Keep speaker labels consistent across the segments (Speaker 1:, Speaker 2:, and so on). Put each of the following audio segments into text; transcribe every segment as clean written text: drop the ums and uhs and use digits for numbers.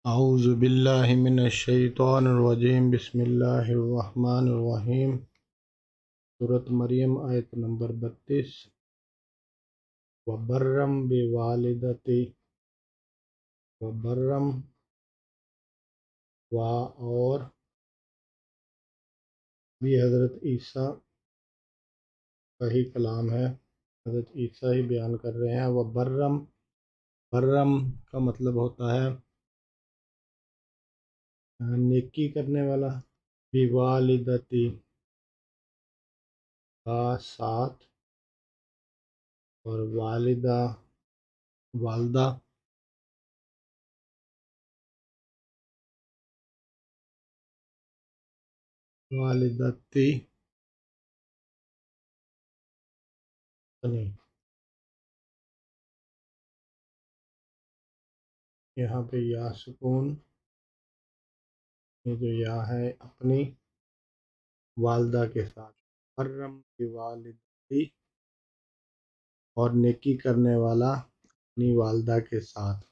Speaker 1: اعوذ باللہ من الشیطان الرجیم بسم اللہ الرحمن الرحیم۔ سورۃ مریم آیت نمبر 32۔ وبرم بوالدتی، وبرم اور بھی حضرت عیسیٰ کا ہی کلام ہے، حضرت عیسیٰ ہی بیان کر رہے ہیں۔ وبرم، برم کا مطلب ہوتا ہے نیکی کرنے والا، بوالدتی کا ساتھ، اور والدہ والدہ، والدتی نہیں، یہاں پہ یا سکون، یہ جو یا ہے اپنی والدہ کے ساتھ، برم کی والدتی، اور نیکی کرنے والا اپنی والدہ کے ساتھ۔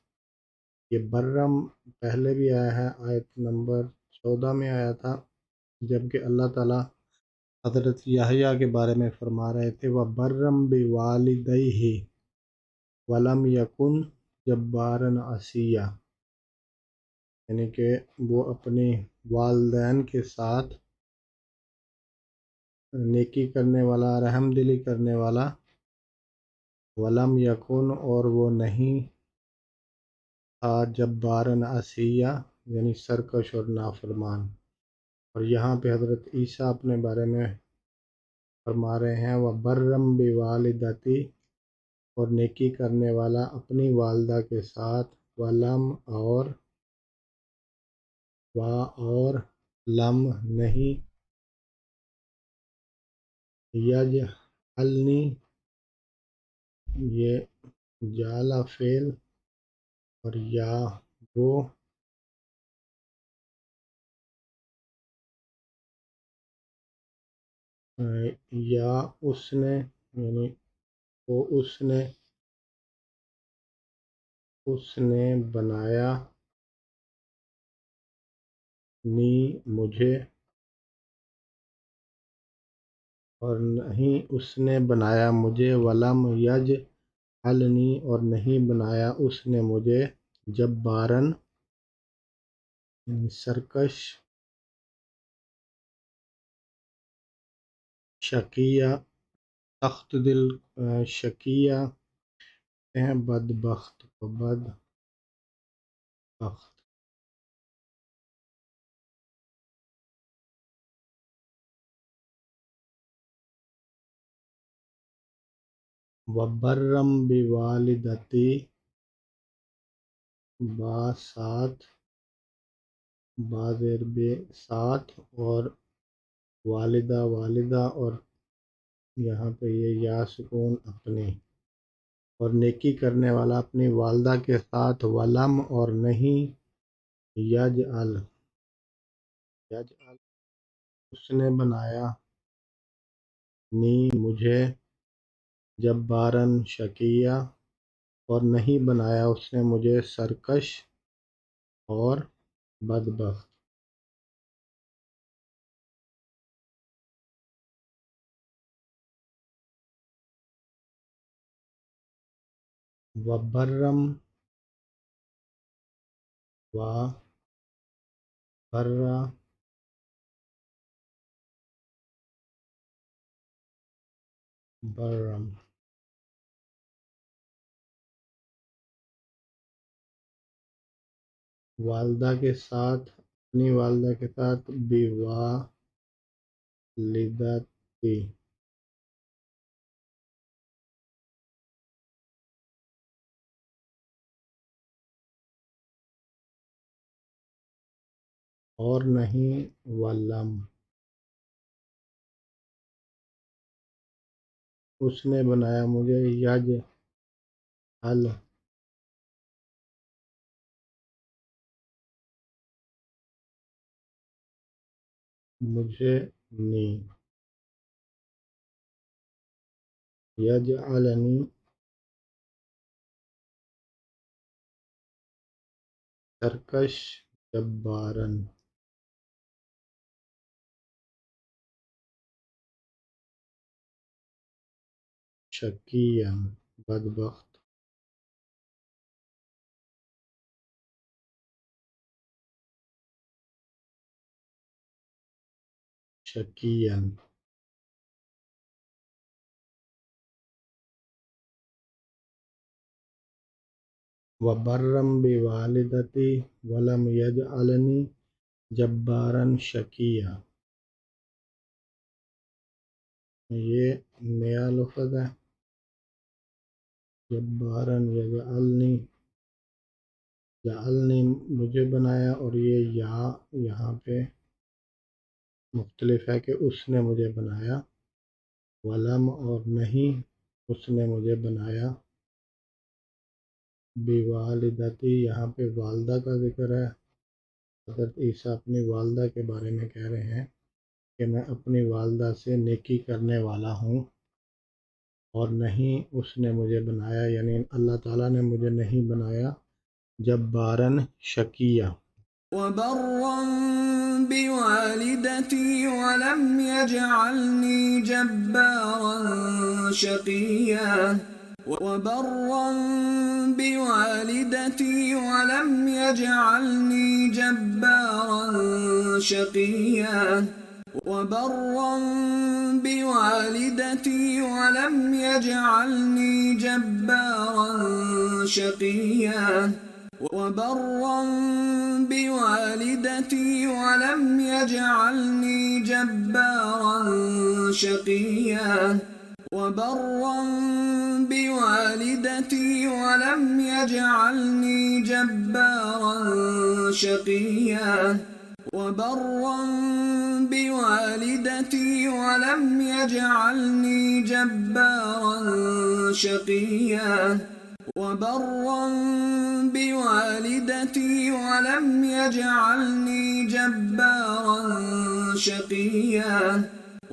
Speaker 1: یہ برم پہلے بھی آیا ہے، آیت نمبر 14 میں آیا تھا، جبکہ اللہ تعالیٰ حضرت یحییٰ کے بارے میں فرما رہے تھے وَبَرًّا بِوَالِدَیْهِ وَلَمْ یَکُنْ جَبَّارًا عَصِیًّا، یعنی کہ وہ اپنی والدین کے ساتھ نیکی کرنے والا، رحم دلی کرنے والا، ولم یکن اور وہ نہیں تھا، جبارن عصیہ یعنی سرکش اور نافرمان۔ اور یہاں پہ حضرت عیسیٰ اپنے بارے میں فرما رہے ہیں وبرم بوالدتی، اور نیکی کرنے والا اپنی والدہ کے ساتھ، ولم اور لم نہیں، یجعلنی یہ جعل فعل، اور یا وہ، یا اس نے، یعنی وہ اس نے بنایا نی مجھے، اور نہیں اس نے بنایا مجھے، ولم یجعلنی اور نہیں بنایا اس نے مجھے، جبارن یعنی سرکش، شقیہ سخت دل، شقیہ ہیں بدبخت کو، بدبخت۔ وبرم بوالدتی، با ساتھ، بازر بے ساتھ، اور والدہ، اور یہاں پہ یہ یا سکون اپنی، اور نیکی کرنے والا اپنی والدہ کے ساتھ، ولم اور نہیں، یجعل اس نے بنایا نی مجھے، جبارن شقیہ اور نہیں بنایا اس نے مجھے سرکش اور بدبخت۔ وبرم و برا، برم والدہ کے ساتھ، اپنی والدہ کے ساتھ، بوالدتی اور نہیں، ولم اس نے بنایا مجھے، یجعل مجھے نی، یجعلنی سرکش جبارن شقیًا بدبخت شقیًا وبرًا بوالدتی ولم یجعلنی جبارا شقیًا، یہ نیا لفظ ہے. جبارا یجعلنی، جعلنی مجھے بنایا، اور یہ یا یہاں پہ مختلف ہے کہ اس نے مجھے بنایا. ولم اور نہیں اس نے مجھے بنایا. بوالدتی یہاں پہ والدہ کا ذکر ہے. حضرت عیسیٰ اپنی والدہ کے بارے میں کہہ رہے ہیں کہ میں اپنی والدہ سے نیکی کرنے والا ہوں، اور نہیں اس نے مجھے بنایا، یعنی اللہ تعالیٰ نے مجھے نہیں بنایا جبارن شقیہ.
Speaker 2: وبرا بوالدتي ولم يجعلني جبارا شقيا وبرا بوالدتي ولم يجعلني جبارا شقيا وبرا بوالدتي ولم يجعلني جبارا شقيا وبرا بوالدتي ولم يجعلني جبارا شقيا وبرا بوالدتي ولم يجعلني جبارا شقيا وبرا بوالدتي ولم يجعلني جبارا شقيا وبرا بوالدتي ولم يجعلني جبارا شقيا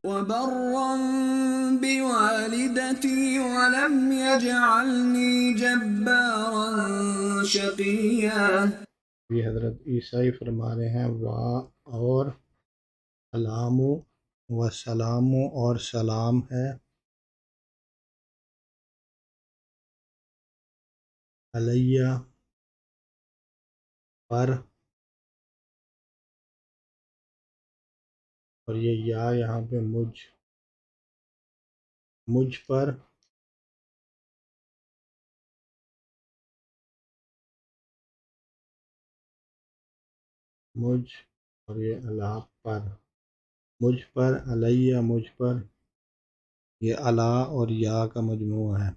Speaker 2: وبرا بوالدتي ولم يجعلني جبارا شقيا.
Speaker 1: یہ حضرت عیسائی فرما رہے ہیں اور سلام و سلام اور سلام ہے علیہ پر، اور یہ یا یہاں پہ مجھ پر، مجھ، اور یہ اللہ پر، مجھ پر، علیہ مجھ پر، یہ اللہ اور یا کا مجموعہ ہے.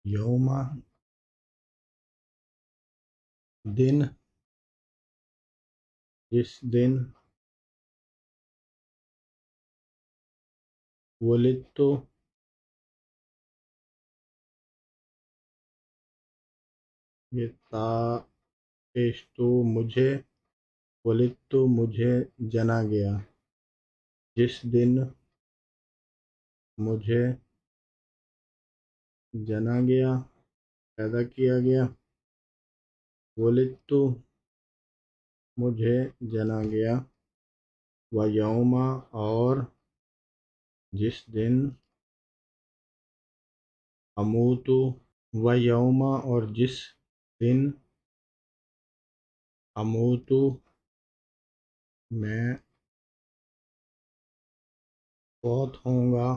Speaker 1: یوم دن، جس دن، ولدت یہ تا پیش تو مجھے، ولدت مجھے جنا گیا، جس دن مجھے جنا گیا پیدا کیا گیا. ولدت مجھے جنا گیا. و یوم اور جس دن، اموت و یوم اور جس دن، اموت میں فوت ہوں گا.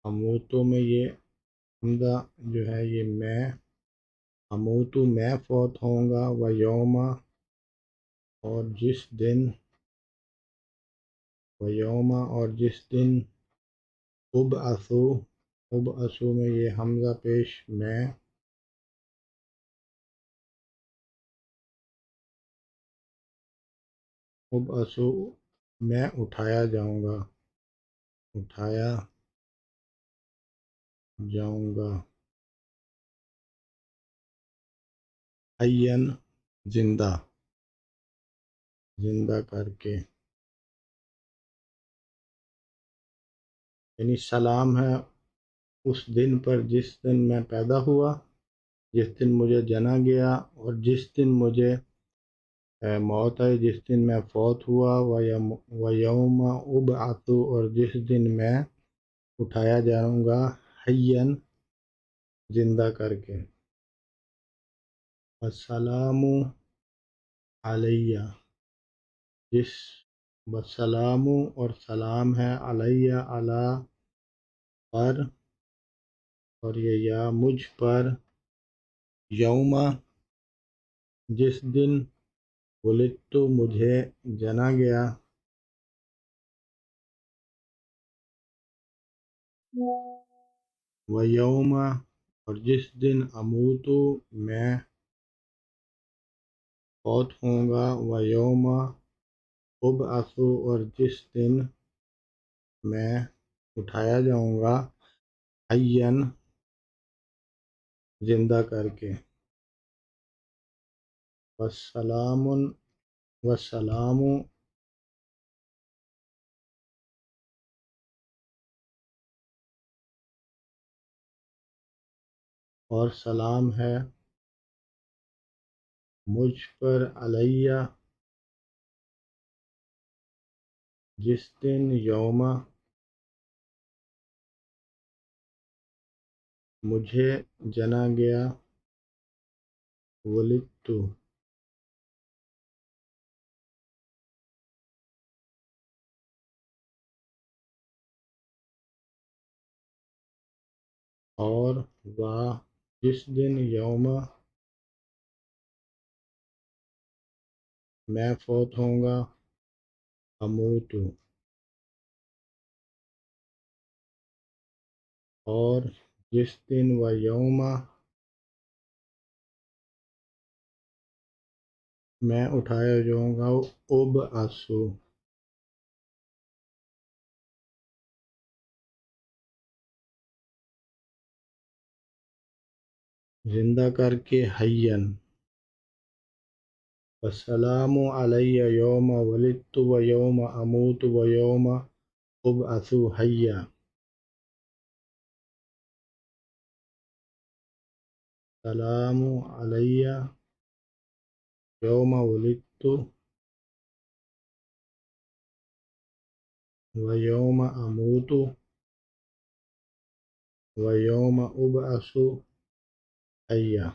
Speaker 1: اموت میں یہ حمزہ جو ہے یہ میں، اموت میں فوت ہوں گا. و یوم اور جس دن، و یوم اور جس دن، ابعثو میں یہ حمزہ پیش میں، ابعثو میں اٹھایا جاؤں گا، اٹھایا جاؤں گا. حیًّا زندہ، زندہ کر کے. یعنی سلام ہے اس دن پر جس دن میں پیدا ہوا، جس دن مجھے جنا گیا، اور جس دن مجھے موت آئی، جس دن میں فوت ہوا، و یوم ابعث، اور جس دن میں اٹھایا جاؤں گا، حیًّا، زندہ کر کے۔ السلام علیہ، والسلام، اور سلام ہے، علیہ، علی، پر، اور یہ یا مجھ پر، یوم، جس دن، ولدت، مجھے جنا گیا، و یوم، اور جس دن، اموت، میں فوت ہوں گا، و یوم ابعث، اور جس دن میں اٹھایا جاؤں گا، حیًّا، زندہ کر کے۔ والسلام، اور سلام ہے مجھ پر، علیہ، جس دن، یوم، مجھے جنا گیا، ولدت، اور جس دن، یوم، میں فوت ہوں گا، اموت، اور جس دن، و یوم، میں اٹھایا جاؤں گا، ابعث، زندہ کر کے، حیًّا۔ والسلام علیہ یوم ولدت و یوم اموت و یوم ابعث حیا۔ السلام علیہ یوم ولدت و یوم اموت و یوم ابعث حیا۔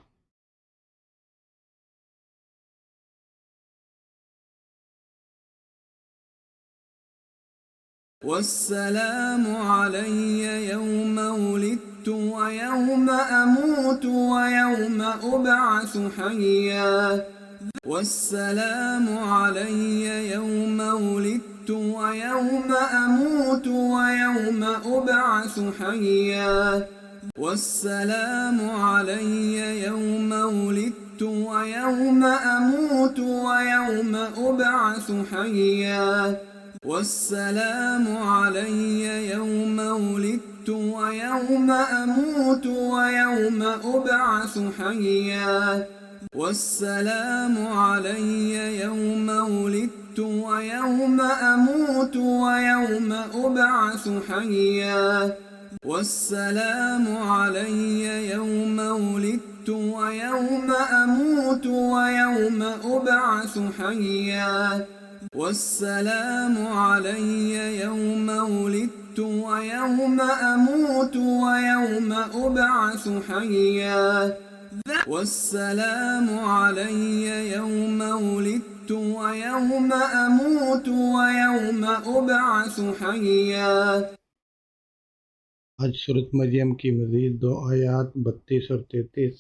Speaker 2: والسلام علي يوم ولدت ويوم أموت ويوم أبعث حيا. والسلام علي يوم ولدت ويوم أموت ويوم أبعث حيا. والسلام علي يوم ولدت ويوم أموت ويوم أبعث حيا. والسلام علي يوم ولدت ويوم أموت ويوم أبعث حيا. والسلام علي يوم ولدت ويوم أموت ويوم أبعث حيا. والسلام علي يوم ولدت ويوم أموت ويوم أبعث حيا. والسلام علي يوم ولدت ويوم أموت ويوم أبعث حيا. والسلام علي يوم ولدت ويوم أموت ويوم أبعث حيا.
Speaker 1: آج سورۃ مریم کی مزید 2 آیات 32 اور 33۔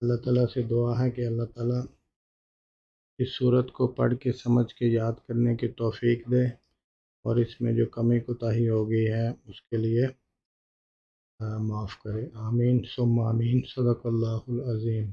Speaker 1: اللہ تعالیٰ سے دعا ہے کہ اللہ تعالیٰ اس صورت کو پڑھ کے سمجھ کے یاد کرنے کی توفیق دے، اور اس میں جو کمی کوتاہی ہو گئی ہے اس کے لیے معاف کرے۔ آمین ثم آمین۔ صدق اللہ العظیم۔